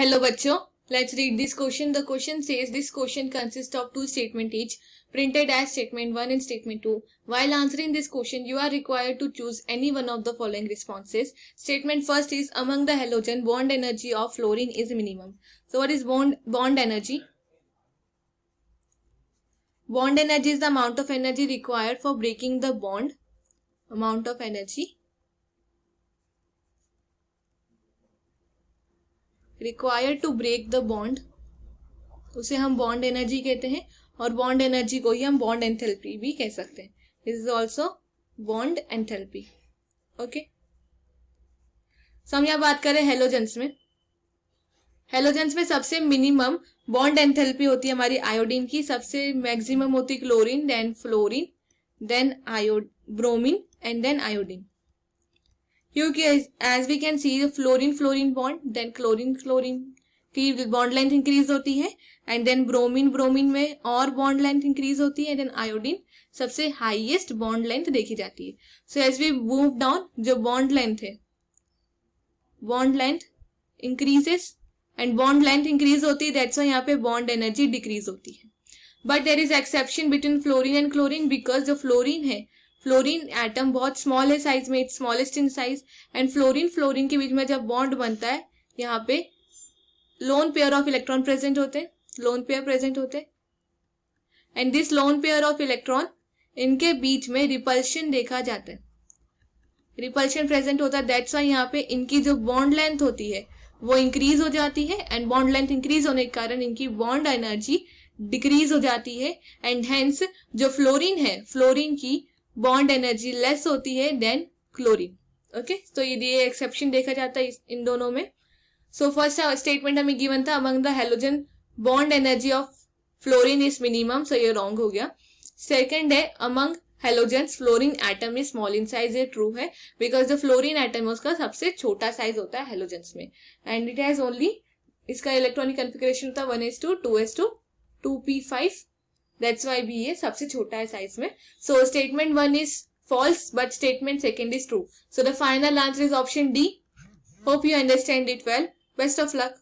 Hello बच्चों, let's read this question. The question says this question consists of two statements each, printed as statement 1 and statement 2. While answering this question, you are required to choose any one of the following responses. Statement first is among the halogen, bond energy of fluorine is minimum. So what is bond energy? Bond energy is the amount of energy required for breaking the bond. Amount of energy required to break the bond, उसे हम bond energy कहते हैं और bond energy को ही हम bond enthalpy भी कह सकते हैं. This is also bond enthalpy. Okay, so हम यहाँ बात करें हेलोजेंस में. हेलोजेंस में सबसे मिनिमम बॉन्ड एंथैल्पी होती है हमारी आयोडीन की, सबसे मैक्सिमम होती है chlorine, then fluorine, then bromine and then iodine. क्योंकि as we can see fluorine bond, then chlorine की बॉन्ड लेंथ इंक्रीज होती है एंड देन ब्रोमीन में और बॉन्ड लेंथ इंक्रीज होती है, देन आयोडीन सबसे हाईएस्ट बॉन्ड लेंथ देखी जाती है. So as we move down, जो बॉन्ड लेंथ है, bond length increases and bond length increase होती है, दैट्स व्हाई यहाँ पे बॉन्ड एनर्जी डिक्रीज होती है. But there is exception between fluorine and chlorine, because जो फ्लोरीन है, फ्लोरीन एटम बहुत स्मॉल है साइज में, it's smallest in size, and fluorine के बीच में जब बॉन्ड बनता है यहाँ पे lone pair of electron present होते हैं, लोन पेयर प्रेजेंट होते हैं, and this lone pair of electron, इनके बीच में रिपल्शन देखा जाता है, रिपल्शन प्रेजेंट होता है. दैट्स व्हाई यहाँ पे इनकी जो बॉन्ड लेंथ होती है वो इंक्रीज हो जाती है, एंड बॉन्ड लेंथ इंक्रीज होने के कारण इनकी बॉन्ड एनर्जी डिक्रीज हो जाती है, एंड हेंस जो फ्लोरीन है, फ्लोरीन की बॉन्ड एनर्जी लेस होती है देन क्लोरीन. ओके, तो ये एक्सेप्शन देखा जाता है इन दोनों में. सो फर्स्ट स्टेटमेंट हमें गिवन था among the halogen bond energy of fluorine is minimum, so ये रॉन्ग हो गया. सेकंड है among halogens fluorine atom is small in size, ये ट्रू है, बिकॉज जो फ्लोरीन एटम है उसका सबसे छोटा साइज होता है हेलोजेंस में, एंड इट हैज ओनली, इसका इलेक्ट्रॉनिक कॉन्फ़िगरेशन होता है 1s2 2s2 2p5, that's why भी ये सबसे छोटा है साइज में. So statement 1 is false, but statement second is true. So the final answer is option D. Hope you understand it well. Best of luck.